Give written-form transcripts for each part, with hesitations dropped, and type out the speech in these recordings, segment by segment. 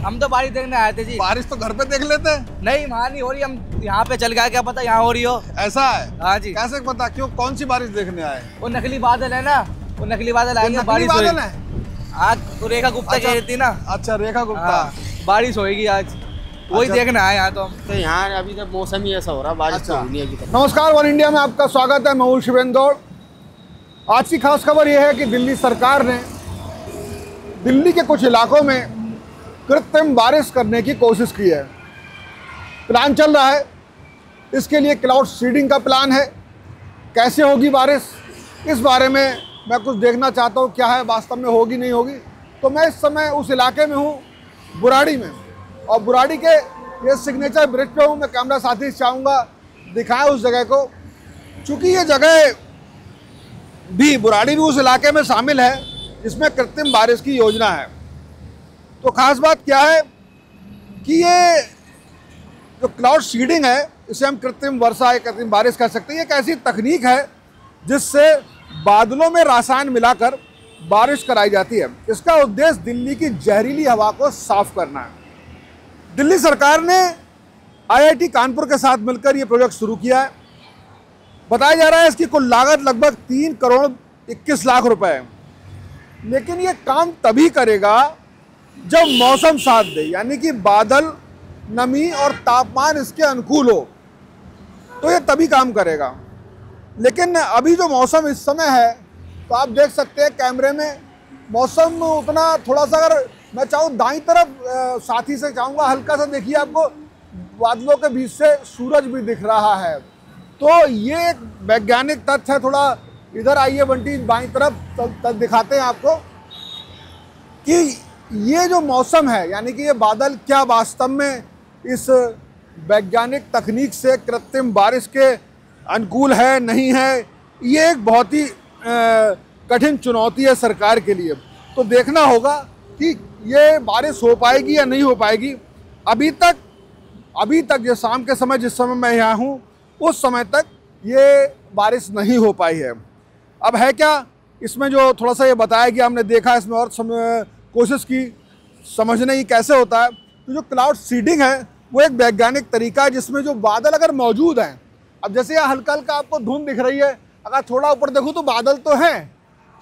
हम तो बारिश देखने आए थे जी। बारिश तो घर पे देख लेते। नहीं, वहाँ नहीं हो रही, हम यहाँ पे चल गए, क्या पता यहाँ हो रही हो। ऐसा है? हाँ जी। कैसे पता, क्यों, कौन सी बारिश देखने आए? वो नकली बादल है ना, वो नकली बादल आएंगे, नकली बारिश बादल होगी। है? आज तो रेखा गुप्ता कह रही थी ना। अच्छा, रेखा गुप्ता। हाँ, बारिश होगी आज, वही अच्छा। देखने आए यहाँ तो हम। तो यहाँ अभी तक मौसम ही ऐसा हो रहा, बारिश तो अच्छा। हुई नहीं अभी तक। नमस्कार, वन इंडिया में आपका स्वागत है। मैं हूं शिवेंद्र। आज की खास खबर यह है कि दिल्ली सरकार ने दिल्ली के कुछ इलाकों में कृत्रिम बारिश करने की कोशिश की है। प्लान चल रहा है, इसके लिए क्लाउड सीडिंग का प्लान है। कैसे होगी बारिश, इस बारे में मैं कुछ देखना चाहता हूँ, क्या है वास्तव में होगी नहीं होगी। तो मैं इस समय उस इलाके में हूँ, बुराड़ी में, और बुराड़ी के ये सिग्नेचर ब्रिज पे हूँ। मैं कैमरा साथी चाहूँगा दिखाएं उस जगह को, चूँकि ये जगह भी, बुराड़ी भी उस इलाके में शामिल है जिसमें कृत्रिम बारिश की योजना है। तो खास बात क्या है कि ये जो क्लाउड सीडिंग है, इसे हम कृत्रिम वर्षा या कृत्रिम बारिश कह सकते हैं। ये एक ऐसी तकनीक है जिससे बादलों में रसायन मिलाकर बारिश कराई जाती है। इसका उद्देश्य दिल्ली की जहरीली हवा को साफ करना है। दिल्ली सरकार ने IIT कानपुर के साथ मिलकर ये प्रोजेक्ट शुरू किया है। बताया जा रहा है इसकी कुल लागत लगभग 3 करोड़ 21 लाख रुपए है। लेकिन ये काम तभी करेगा जब मौसम साथ दे, यानी कि बादल, नमी और तापमान इसके अनुकूल हो, तो ये तभी काम करेगा। लेकिन अभी जो मौसम इस समय है, तो आप देख सकते हैं कैमरे में, मौसम उतना थोड़ा सा, अगर मैं चाहूँ दाईं तरफ साथी से चाहूँगा हल्का सा देखिए, आपको बादलों के बीच से सूरज भी दिख रहा है। तो ये एक वैज्ञानिक तथ्य है। थोड़ा इधर आइए बंटी, बाईं तरफ दिखाते हैं आपको कि ये जो मौसम है, यानी कि ये बादल क्या वास्तव में इस वैज्ञानिक तकनीक से कृत्रिम बारिश के अनुकूल है नहीं है, ये एक बहुत ही कठिन चुनौती है सरकार के लिए। तो देखना होगा कि ये बारिश हो पाएगी या नहीं हो पाएगी। अभी तक ये शाम के समय, जिस समय मैं यहाँ हूँ, उस समय तक ये बारिश नहीं हो पाई है। अब है क्या इसमें, जो थोड़ा सा ये बताया गया, हमने देखा इसमें और कोशिश की समझने की कैसे होता है। तो जो क्लाउड सीडिंग है वो एक वैज्ञानिक तरीका है जिसमें जो बादल अगर मौजूद हैं, अब जैसे यहाँ हल्का हल्का आपको धुंध दिख रही है, अगर थोड़ा ऊपर देखूँ तो बादल तो हैं।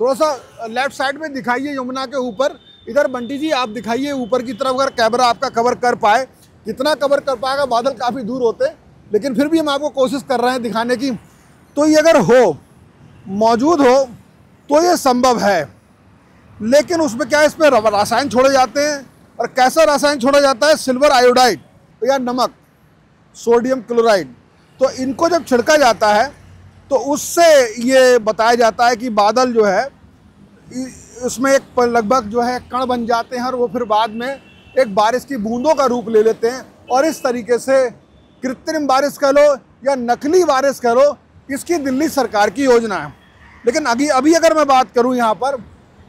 थोड़ा सा लेफ्ट साइड में दिखाइए, यमुना के ऊपर, इधर बंटी जी आप दिखाइए ऊपर की तरफ, अगर कैमरा आपका कवर कर पाए। कितना कवर कर पाएगा, बादल काफ़ी दूर होते, लेकिन फिर भी हम आपको कोशिश कर रहे हैं दिखाने की। तो ये अगर मौजूद हो तो ये संभव है। लेकिन उसमें क्या है, इसमें रसायन छोड़े जाते हैं। और कैसा रसायन छोड़ा जाता है, सिल्वर आयोडाइड या नमक, सोडियम क्लोराइड। तो इनको जब छिड़का जाता है तो उससे ये बताया जाता है कि बादल जो है उसमें एक लगभग जो है कण बन जाते हैं, और वो फिर बाद में एक बारिश की बूंदों का रूप ले लेते हैं। और इस तरीके से कृत्रिम बारिश कह लो या नकली बारिश कह लो, इसकी दिल्ली सरकार की योजना है। लेकिन अभी अगर मैं बात करूं, यहाँ पर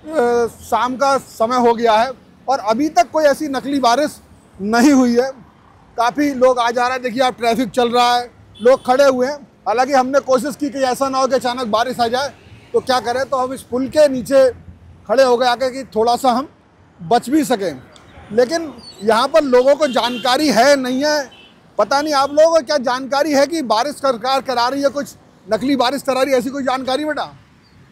शाम का समय हो गया है और अभी तक कोई ऐसी नकली बारिश नहीं हुई है। काफ़ी लोग आ जा रहे हैं, देखिए आप, ट्रैफिक चल रहा है, लोग खड़े हुए हैं। हालांकि हमने कोशिश की कि ऐसा ना हो कि अचानक बारिश आ जाए, तो क्या करें, तो हम इस पुल के नीचे खड़े हो गए आके कि थोड़ा सा हम बच भी सकें। लेकिन यहाँ पर लोगों को जानकारी है नहीं है, पता नहीं आप लोगों को क्या जानकारी है कि बारिश सरकार करा रही है, कुछ नकली बारिश करा रही है, ऐसी कोई जानकारी बेटा?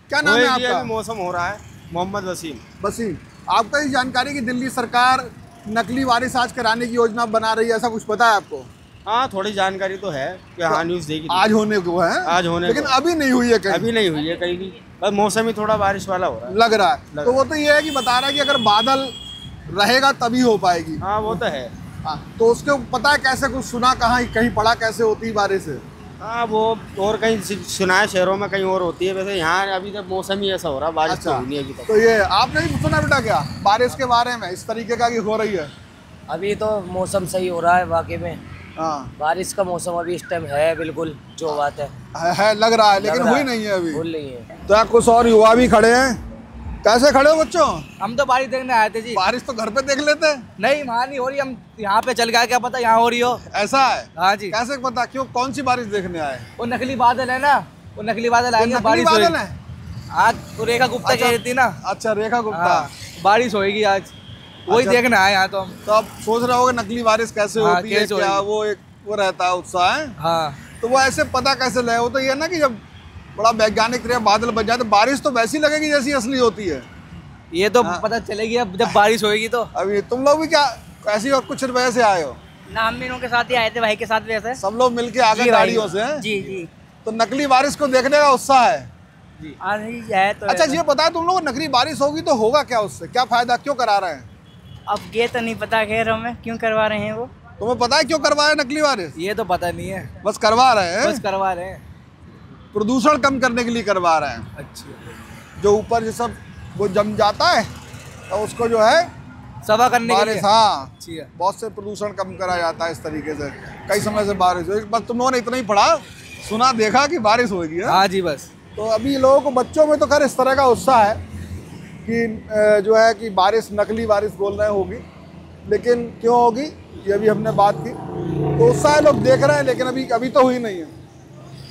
क्या नाम है आपका? मौसम हो रहा है, मोहम्मद वसीम। आपको ये जानकारी कि दिल्ली सरकार नकली बारिश आज कराने की योजना बना रही है, ऐसा कुछ पता है आपको? हाँ, थोड़ी जानकारी तो है कि हाँ, न्यूज़ देखी आज होने को है, आज होने, लेकिन अभी नहीं हुई है कहीं, अभी नहीं हुई है कहीं भी। बस मौसम ही थोड़ा बारिश वाला हो रहा है, लग रहा है। तो वो तो ये है कि बता रहा है कि अगर बादल रहेगा तभी हो पाएगी। हाँ, वो तो है। हाँ, तो उसके पता है कैसे, कुछ सुना, कहीं पढ़ा कैसे होती है बारिश है? हाँ, वो और कहीं सुना है, शहरों में कहीं और होती है। वैसे यहाँ अभी तक मौसम ही ऐसा हो रहा है, बारिश तो नहीं अभी तक। तो ये आपने नहीं सुना बेटा क्या बारिश के बारे में, इस तरीके का कि हो रही है? अभी तो मौसम सही हो रहा है वाकई में। हाँ, बारिश का मौसम अभी इस टाइम है, बिल्कुल जो बात है लग रहा है, लेकिन हुई नहीं है अभी। भूल नहीं है। तो यहाँ कुछ और युवा भी खड़े हैं। कैसे खड़े हो बच्चों? हम तो बारिश देखने आए थे जी। बारिश तो घर पे देख लेते। नहीं, वहाँ नहीं हो रही, हम यहाँ पे चल गए, क्या पता यहाँ हो रही हो। ऐसा है? हाँ जी। कैसे पता, क्यों, कौन सी बारिश देखने आए? वो नकली बादल है ना, वो नकली बादल आएंगे, नकली बारिश बादल होगी। है? आज तो रेखा गुप्ता कह रही थी ना। अच्छा, रेखा गुप्ता। हाँ, बारिश होगी आज, वही अच्छा। देखना है यहाँ तो हम। तो आप सोच रहे होगे नकली बारिश कैसे हाँ, होती है, कैसे क्या होगी? वो एक वो रहता है उत्साह है। हाँ तो वो ऐसे पता कैसे लगे? वो तो ये है ना कि जब बड़ा वैज्ञानिक तरीका बादल बन जाए तो बारिश तो वैसी लगेगी जैसी असली होती है। ये तो हाँ। पता चलेगी अब जब बारिश होएगी तो। अभी तुम लोग भी क्या ऐसी और कुछ रुपये से आए हो? ना हम भी उनके साथ ही आए थे, भाई के साथ वैसे। सब लोग मिलके आ गए जी भाई। गाड़ियों से हैं? जी जी। तो नकली बारिश को देखने का उत्साह है। आज ही है तो अच्छा ये बताया तुम लोग नकली बारिश होगी तो होगा क्या, उससे क्या फायदा, क्यों करा रहे हैं? अब ये तो नहीं पता, खैर हमें क्यों करवा रहे हैं वो। तुम्हें पता है क्यों करवा रहे हैं नकली बारिश? ये तो पता नहीं है, बस करवा रहे हैं, बस करवा रहे हैं। प्रदूषण कम करने के लिए करवा रहे हैं। अच्छा, जो ऊपर जो सब वो जम जाता है तो उसको जो है सभा करने के लिए। बारिश, हाँ अच्छी है। बहुत से प्रदूषण कम करा जाता है इस तरीके से। कई समय से बारिश हुई, बस तुम लोगों ने इतना ही पढ़ा सुना देखा कि बारिश होगी है? हाँ जी बस। तो अभी लोगों को, बच्चों में तो खैर इस तरह का उत्साह है कि जो है कि बारिश, नकली बारिश बोल रहे होगी, लेकिन क्यों होगी ये भी हमने बात की। तो उत्साह लोग देख रहे हैं, लेकिन अभी तो हुई नहीं है,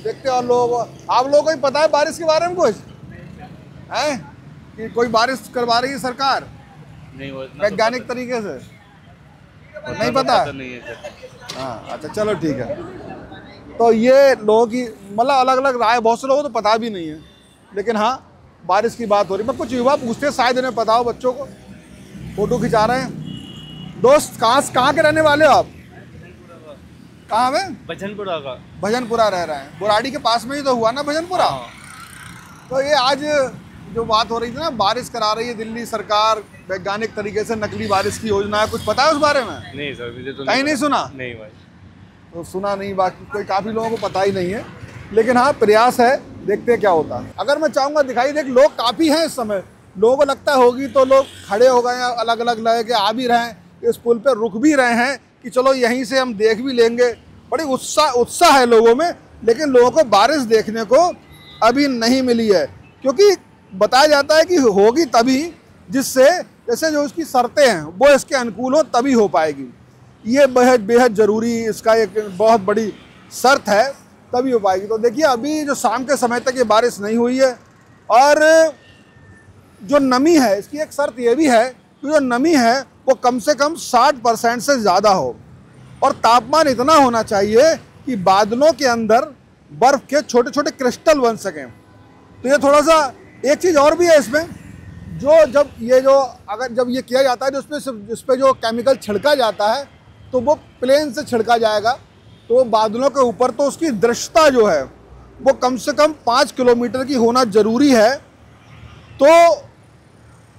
देखते हैं। और लोग, आप लोगों को ही पता है बारिश के बारे में कुछ है कि कोई बारिश करवा रही है सरकार नहीं, वो इतना वैज्ञानिक तरीके से? नहीं पता? नहीं है सर। हाँ अच्छा चलो ठीक है। तो ये लोगों की मतलब अलग अलग राय, बहुत से लोगों को तो पता भी नहीं है, लेकिन हाँ बारिश की बात हो रही है। मैं कुछ युवा पूछते हैं, शायद इन्हें पता हो, बच्चों को फोटो खिंचा रहे हैं। दोस्त कहाँ के रहने वाले हो आप? कहाँ में? भजनपुरा का। भजनपुरा रह रहे हैं, बुराड़ी के पास में ही तो हुआ ना भजनपुरा। तो ये आज जो बात हो रही थी ना, बारिश करा रही है दिल्ली सरकार वैज्ञानिक तरीके से, नकली बारिश की योजना है, कुछ पता है उस बारे में? नहीं सर, मुझे तो कहीं नहीं सुना? नहीं भाई। तो सुना नहीं, बाकी कोई काफ़ी लोगों को पता ही नहीं है, लेकिन हाँ प्रयास है, देखते हैं क्या होता है। अगर मैं चाहूँगा दिखाई देख, लोग काफ़ी हैं इस समय, लोगों को लगता होगी तो लोग खड़े हो गए हैं, अलग अलग लगे के आ भी रहे हैं, इस पुल पे रुक भी रहे हैं कि चलो यहीं से हम देख भी लेंगे। बड़ी उत्साह है लोगों में, लेकिन लोगों को बारिश देखने को अभी नहीं मिली है, क्योंकि बताया जाता है कि होगी तभी, जिससे जैसे जो उसकी शर्तें हैं वो इसके अनुकूल हो तभी हो पाएगी। ये बेहद ज़रूरी, इसका एक बहुत बड़ी शर्त है, तभी हो पाएगी। तो देखिए अभी जो शाम के समय तक ये बारिश नहीं हुई है, और जो नमी है इसकी एक शर्त ये भी है कि जो नमी है वो कम से कम 60% से ज़्यादा हो, और तापमान इतना होना चाहिए कि बादलों के अंदर बर्फ़ के छोटे छोटे क्रिस्टल बन सकें। तो ये थोड़ा सा एक चीज़ और भी है इसमें, जब ये किया जाता है, जिस पे जो केमिकल छिड़का जाता है तो वो प्लेन से छिड़का जाएगा, तो वो बादलों के ऊपर, तो उसकी दृश्यता जो है वो कम से कम 5 किलोमीटर की होना ज़रूरी है, तो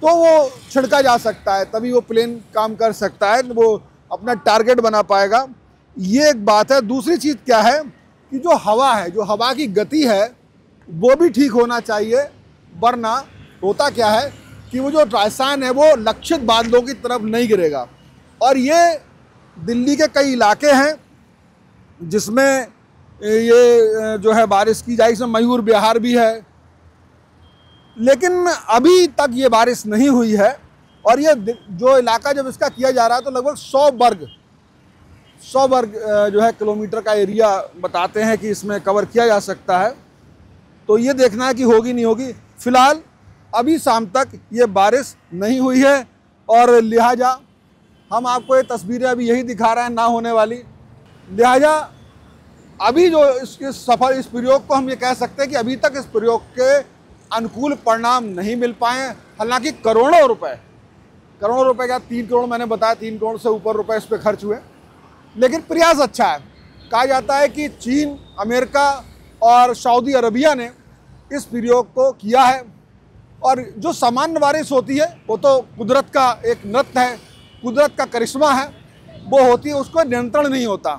वो छिड़का जा सकता है, तभी वो प्लेन काम कर सकता है, वो अपना टारगेट बना पाएगा। ये एक बात है। दूसरी चीज़ क्या है कि जो हवा है, जो हवा की गति है वो भी ठीक होना चाहिए, वरना होता क्या है कि वो जो राजस्थान है वो लक्षित बादलों की तरफ नहीं गिरेगा। और ये दिल्ली के कई इलाके हैं जिसमें ये जो है बारिश की जाए, इसमें मयूर विहार भी है, लेकिन अभी तक ये बारिश नहीं हुई है। और ये जो इलाका जब इसका किया जा रहा है तो लगभग 100 वर्ग जो है किलोमीटर का एरिया बताते हैं कि इसमें कवर किया जा सकता है। तो ये देखना है कि होगी नहीं होगी। फिलहाल अभी शाम तक ये बारिश नहीं हुई है, और लिहाजा हम आपको ये तस्वीरें अभी यही दिखा रहे हैं ना होने वाली। लिहाजा अभी जो इस प्रयोग को हम ये कह सकते हैं कि अभी तक इस प्रयोग के अनुकूल परिणाम नहीं मिल पाए हैं। हालांकि करोड़ों रुपए का, 3 करोड़ मैंने बताया, 3 करोड़ से ऊपर रुपए इस पर खर्च हुए, लेकिन प्रयास अच्छा है। कहा जाता है कि चीन, अमेरिका और सऊदी अरबिया ने इस प्रयोग को किया है, और जो सामान्य बारिश होती है वो तो कुदरत का एक नृत्य है, कुदरत का करिश्मा है, वो होती है, उसको नियंत्रण नहीं होता,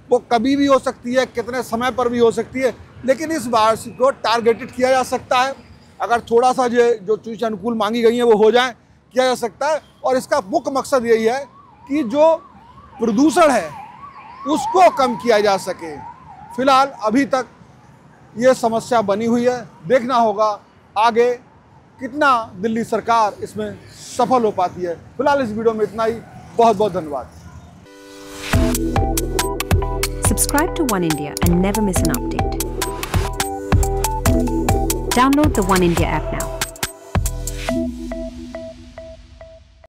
वो कभी भी हो सकती है, कितने समय पर भी हो सकती है। लेकिन इस बारिश को टारगेटेड किया जा सकता है, अगर थोड़ा सा जो चीज़ अनुकूल मांगी गई हैं वो हो जाए, किया जा सकता है। और इसका मुख्य मकसद यही है कि जो प्रदूषण है उसको कम किया जा सके। फिलहाल अभी तक ये समस्या बनी हुई है, देखना होगा आगे कितना दिल्ली सरकार इसमें सफल हो पाती है। फिलहाल इस वीडियो में इतना ही, बहुत बहुत धन्यवाद। Subscribe to One India and never miss an update. Download the One India app now.